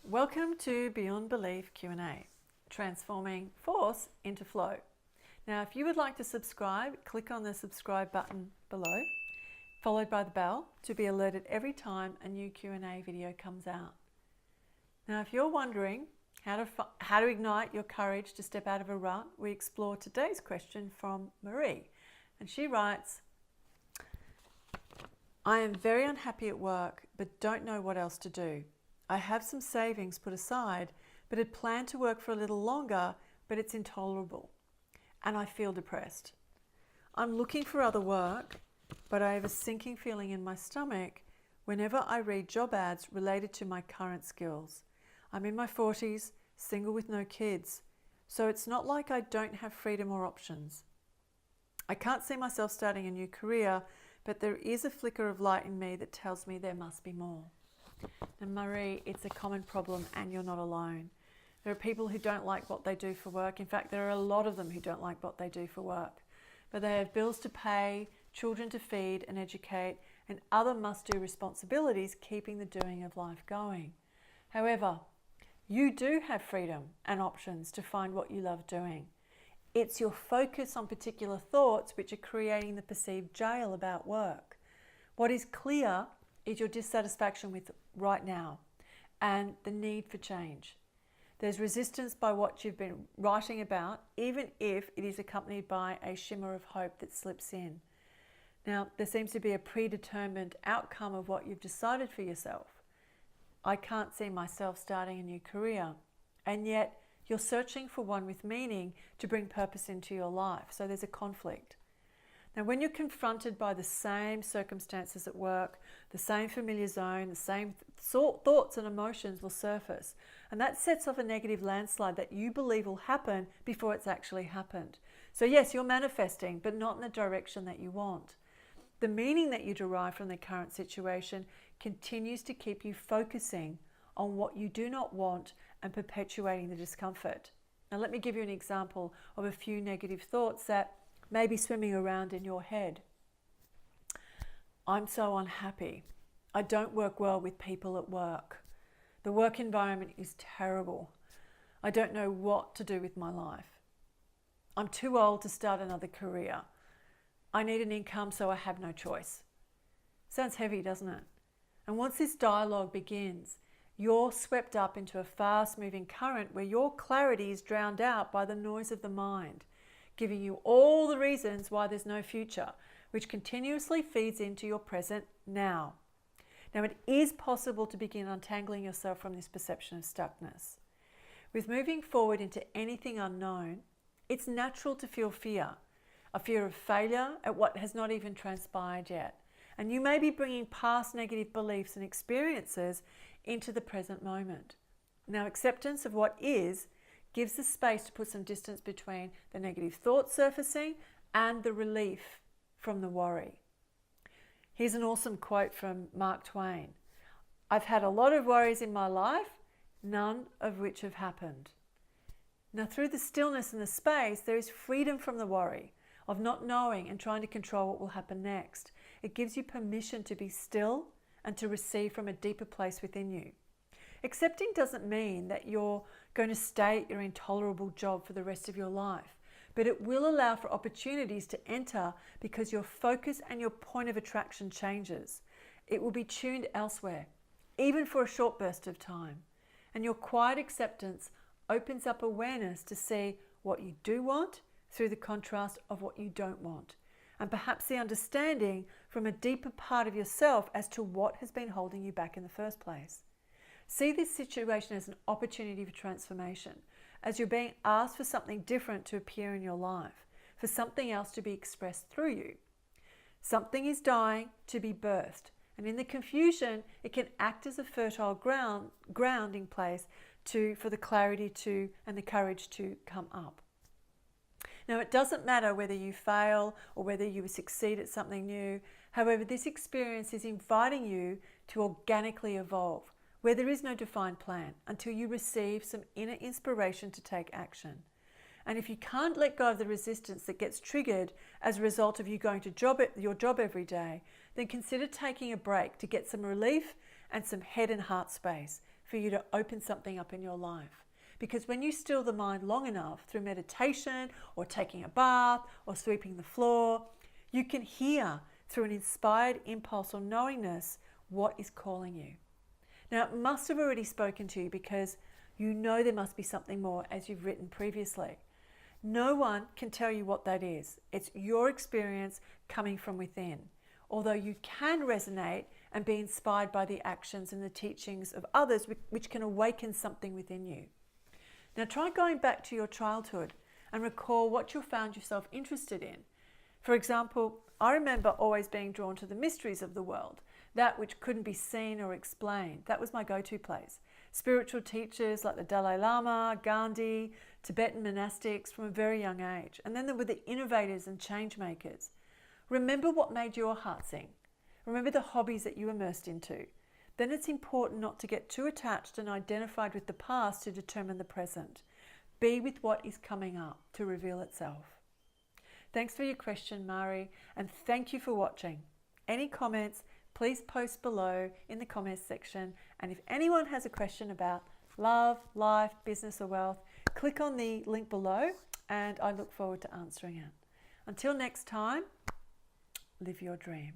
Welcome to Beyond Belief Q&A, transforming force into flow. Now, if you would like to subscribe, click on the subscribe button below, followed by the bell to be alerted every time a new Q&A video comes out. Now, if you're wondering how to ignite your courage to step out of a rut, we explore today's question from Marie. And she writes, I am very unhappy at work, but don't know what else to do. I have some savings put aside, but had planned to work for a little longer, but it's intolerable. And I feel depressed. I'm looking for other work, but I have a sinking feeling in my stomach whenever I read job ads related to my current skills. I'm in my 40s, single with no kids, so it's not like I don't have freedom or options. I can't see myself starting a new career, but there is a flicker of light in me that tells me there must be more. And Marie, it's a common problem and you're not alone. There are people who don't like what they do for work. In fact, there are a lot of them who don't like what they do for work. But they have bills to pay, children to feed and educate, and other must-do responsibilities keeping the doing of life going. However, you do have freedom and options to find what you love doing. It's your focus on particular thoughts which are creating the perceived jail about work. What is clear is your dissatisfaction with right now and the need for change. There's resistance by what you've been writing about, even if it is accompanied by a shimmer of hope that slips in. Now, there seems to be a predetermined outcome of what you've decided for yourself. I can't see myself starting a new career, and yet you're searching for one with meaning to bring purpose into your life, so there's a conflict. Now, when you're confronted by the same circumstances at work, the same familiar zone, the same thoughts and emotions will surface. And that sets off a negative landslide that you believe will happen before it's actually happened. So yes, you're manifesting, but not in the direction that you want. The meaning that you derive from the current situation continues to keep you focusing on what you do not want and perpetuating the discomfort. Now, let me give you an example of a few negative thoughts that may be swimming around in your head. I'm so unhappy. I don't work well with people at work. The work environment is terrible. I don't know what to do with my life. I'm too old to start another career. I need an income, so I have no choice. Sounds heavy, doesn't it? And once this dialogue begins, you're swept up into a fast-moving current where your clarity is drowned out by the noise of the mind, giving you all the reasons why there's no future, which continuously feeds into your present now. Now, it is possible to begin untangling yourself from this perception of stuckness. With moving forward into anything unknown, it's natural to feel fear, a fear of failure at what has not even transpired yet. And you may be bringing past negative beliefs and experiences into the present moment. Now, acceptance of what is gives the space to put some distance between the negative thoughts surfacing and the relief from the worry. Here's an awesome quote from Mark Twain. I've had a lot of worries in my life, none of which have happened. Now, through the stillness and the space, there is freedom from the worry of not knowing and trying to control what will happen next. It gives you permission to be still and to receive from a deeper place within you. Accepting doesn't mean that you're going to stay at your intolerable job for the rest of your life, but it will allow for opportunities to enter because your focus and your point of attraction changes. It will be tuned elsewhere, even for a short burst of time. And your quiet acceptance opens up awareness to see what you do want through the contrast of what you don't want, and perhaps the understanding from a deeper part of yourself as to what has been holding you back in the first place. See this situation as an opportunity for transformation, as you're being asked for something different to appear in your life, for something else to be expressed through you. Something is dying to be birthed, and in the confusion, it can act as a fertile grounding place for the clarity and the courage to come up. Now, it doesn't matter whether you fail or whether you succeed at something new. However, this experience is inviting you to organically evolve, where there is no defined plan until you receive some inner inspiration to take action. And if you can't let go of the resistance that gets triggered as a result of you going to your job every day, then consider taking a break to get some relief and some head and heart space. for you to open something up in your life. Because when you still the mind long enough through meditation or taking a bath or sweeping the floor, you can hear through an inspired impulse or knowingness what is calling you. Now, it must have already spoken to you because you know there must be something more, as you've written previously. No one can tell you what that is. It's your experience coming from within. Although you can resonate and be inspired by the actions and the teachings of others, which can awaken something within you. Now try going back to your childhood and recall what you found yourself interested in. For example, I remember always being drawn to the mysteries of the world, that which couldn't be seen or explained. That was my go-to place. Spiritual teachers like the Dalai Lama, Gandhi, Tibetan monastics from a very young age. And then there were the innovators and change makers. Remember what made your heart sing. Remember the hobbies that you immersed into. Then it's important not to get too attached and identified with the past to determine the present. Be with what is coming up to reveal itself. Thanks for your question, Mari, and thank you for watching. Any comments, please post below in the comments section. And if anyone has a question about love, life, business or wealth, click on the link below and I look forward to answering it. Until next time, live your dream.